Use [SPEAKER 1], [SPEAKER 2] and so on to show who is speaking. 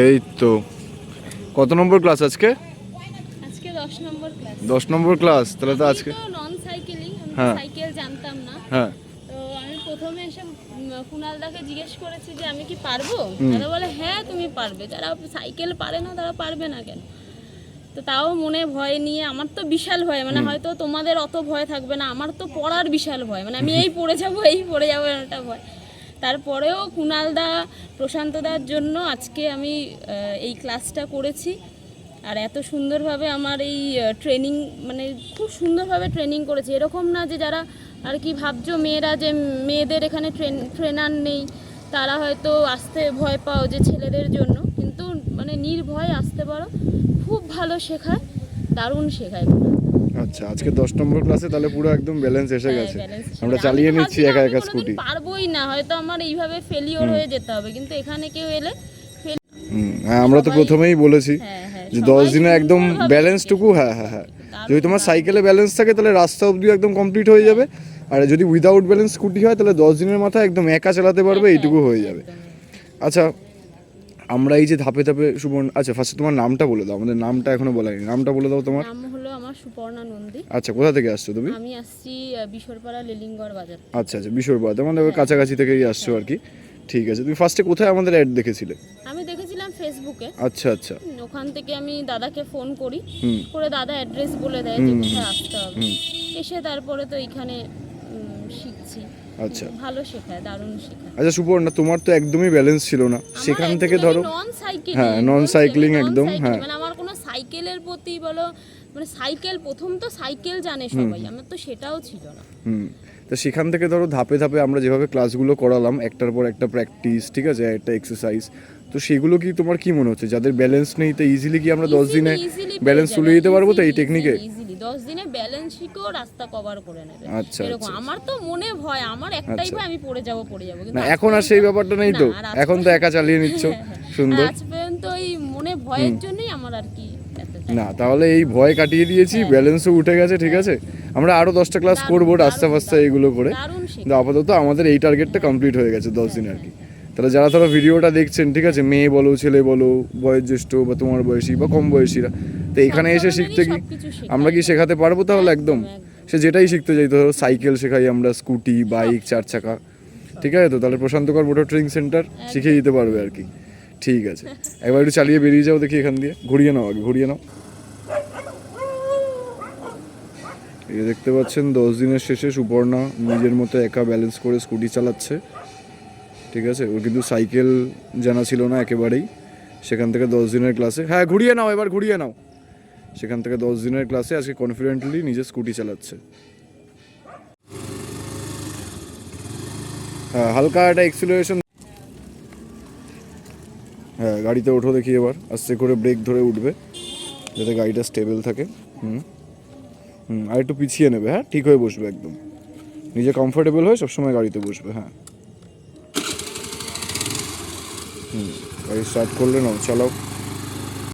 [SPEAKER 1] এই তো কত নম্বর ক্লাস আজকে?
[SPEAKER 2] আজকে 10 নম্বর ক্লাস।
[SPEAKER 1] 10 নম্বর ক্লাস, তাহলে তো আজকে
[SPEAKER 2] নন সাইকেলিং, আমি
[SPEAKER 1] হ্যাঁ
[SPEAKER 2] সাইকেল জানতাম না।
[SPEAKER 1] হ্যাঁ
[SPEAKER 2] তো আমি প্রথমে এসে কুনালদাকে জিজ্ঞেস করেছি যে আমি কি পারবো। দাদা বলে হ্যাঁ তুমি পারবে, যারা সাইকেল পারে না তারা পারবে না কেন। তো তাও মনে ভয় নিয়ে, আমার তো বিশাল ভয়, মানে হয়তো তোমাদের অত ভয় থাকবে না, আমার তো পড়ার বিশাল ভয়, মানে আমি এই পড়ে যাবো একটা ভয়। তারপরেও কুনালদা প্রশান্তদার জন্য আজকে আমি এই ক্লাসটা করেছি। আর এত সুন্দরভাবে আমার এই ট্রেনিং, মানে খুব সুন্দরভাবে ট্রেনিং করেছে। এরকম না যে যারা আর কি ভাবছো মেয়েরা, যে মেয়েদের এখানে ট্রেনার নেই, তারা হয়তো আসতে ভয় পাও যে ছেলেদের জন্য, কিন্তু মানে নির্ভয়ে আসতে পারো। খুব ভালো শেখায়, দারুণ শেখায়।
[SPEAKER 1] আচ্ছা, আজকে 10 নম্বর ক্লাসে তাহলে পুরো একদম ব্যালেন্স এসে গেছে। আমরা চালিয়ে নিচ্ছি একা একা স্কুটি।
[SPEAKER 2] পারবোই না, হয়তো আমার এইভাবে ফেলিওর হয়ে যেতে হবে, কিন্তু এখানে কেউ এলে
[SPEAKER 1] হ্যাঁ, আমরা তো প্রথমেই বলেছি যে 10 দিনে একদম ব্যালেন্সটুকু, হ্যাঁ হ্যাঁ হ্যাঁ, যদি তোমার সাইকেলে ব্যালেন্স থাকে তাহলে রাস্তা অবধি একদম কমপ্লিট হয়ে যাবে। আর যদি উইদাউট ব্যালেন্স স্কুটি হয় তাহলে 10 দিনের মাথায় একদম একা চালাতে পারবে, এইটুকু হয়ে যাবে। আচ্ছা, আমরা এই যে ধাপে ধাপে সুবর্ণ, আচ্ছা ফার্স্টে তোমার নামটা বলে দাও, আমাদের নামটা এখনো বলাইনি, নামটা বলে দাও তোমার।
[SPEAKER 2] নাম হলো আমার সুপর্ণা নন্দী।
[SPEAKER 1] আচ্ছা, কোথা থেকে আসছো তুমি?
[SPEAKER 2] আমি আসছি বিশরপাড়া লিলিংগড় বাজার।
[SPEAKER 1] আচ্ছা আচ্ছা, বিশরপাড়া, মানে ওই কাছাকাছি থেকেই আসছো আর কি। ঠিক আছে, তুমি ফার্স্টে কোথায় আমাদের অ্যাড দেখেছিলে?
[SPEAKER 2] আমি দেখেছিলাম ফেসবুকে।
[SPEAKER 1] আচ্ছা আচ্ছা,
[SPEAKER 2] ওখান থেকে আমি দাদাকে ফোন করি, করে দাদা অ্যাড্রেস বলে দেয় যে কোথায় আসতে হবে। এসে তারপরে তো এখানে শিখছি।
[SPEAKER 1] আচ্ছা,
[SPEAKER 2] ভালো শেখায়, দারুণ শেখায়।
[SPEAKER 1] আচ্ছা সুপর্ণা, তোমার তো একদমই ব্যালেন্স ছিল না, সেখান থেকে ধরো
[SPEAKER 2] নন সাইকেল,
[SPEAKER 1] হ্যাঁ নন সাইক্লিং একদম, হ্যাঁ
[SPEAKER 2] মানে আমার কোনো সাইকেলের প্রতি বলো, মানে সাইকেল প্রথম তো সাইকেল জানে সবাই, আমার তো সেটাও ছিল না।
[SPEAKER 1] তো সেখান থেকে ধরো ধাপে ধাপে আমরা যেভাবে ক্লাসগুলো করালাম, একটার পর একটা প্র্যাকটিস, ঠিক আছে, একটা এক্সারসাইজ, তো সেগুলো কি তোমার কি মনে হচ্ছে যাদের ব্যালেন্স নেই, তো ইজিলি কি আমরা 10 দিনে ব্যালেন্স তুলে দিতে পারবো তো এই টেকনিকে?
[SPEAKER 2] ইজিলি 10 দিনে ব্যালেন্স শিখেও রাস্তা কভার করে নেবে।
[SPEAKER 1] আচ্ছা,
[SPEAKER 2] এরকম আমার তো মনে ভয়, আমার একটাই ভয় আমি পড়ে যাব।
[SPEAKER 1] না এখন আর সেই ব্যাপারটা নেই তো, এখন তো একা চালিয়ে নিচ্ছ সুন্দর।
[SPEAKER 2] আজ পর্যন্ত এই মনে ভয়ের জন্যই আমার আর কি
[SPEAKER 1] না, তাহলে এই ভয় কাটিয়ে দিয়েছি, ব্যালেন্সও উঠে গেছে, ঠিক আছে। আমরা আরো 10টা ক্লাস করবো আস্তে আস্তে এইগুলো করে, কিন্তু আপাতত আমাদের এই টার্গেটটা কমপ্লিট হয়ে গেছে 10 দিনে আর কি। তাহলে যারা ধরো ভিডিওটা দেখছেন, ঠিক আছে, মেয়ে বলো ছেলে বলো, বয়োজ্যেষ্ঠ বা তোমার বয়সী বা কম বয়সীরা, তো এখানে এসে শিখতে কি আমরা কি শেখাতে পারবো তাহলে একদম, সে যেটাই শিখতে চাই, ধরো সাইকেল শেখাই আমরা, স্কুটি, বাইক, 4 চাকা, ঠিক আছে, তো তাহলে প্রশান্তকর মোটর ট্রেনিং সেন্টার শিখিয়ে দিতে পারবে আর কি। ঠিক আছে, একবার একটু চালিয়ে বেরিয়ে যাও দেখি এখান দিয়ে, ঘুরিয়ে নাও আগে, ঘুরিয়ে নাও। এই দেখতে পাচ্ছেন 10 দিনের শেষে সুপর্ণা নিজের মতো একা ব্যালেন্স করে স্কুটি চালাচ্ছে, ঠিক আছে। ওর কিন্তু সাইকেল জানা ছিল না একেবারেই। সেখান থেকে 10 দিনের ক্লাসে, হ্যাঁ ঘুরিয়ে নাও, এবার ঘুরিয়ে নাও, সেখান থেকে 10 দিনের ক্লাসে আজকে কনফিডেন্টলি নিজে স্কুটি চালাচ্ছে। হ্যাঁ, হালকা একটা এক্সিলারেশন, হ্যাঁ গাড়িতে ওঠো দেখি, এবার আস্তে করে ব্রেক ধরে উঠবে যাতে গাড়িটা স্টেবল থাকে। আর একটু পিছিয়ে নেবে, হ্যাঁ ঠিক হয়ে বসবে একদম, নিজে কমফোর্টেবল হয়ে সবসময় গাড়িতে বসবে। হ্যাঁ গাড়ি স্টার্ট করলে নাও, চালাও।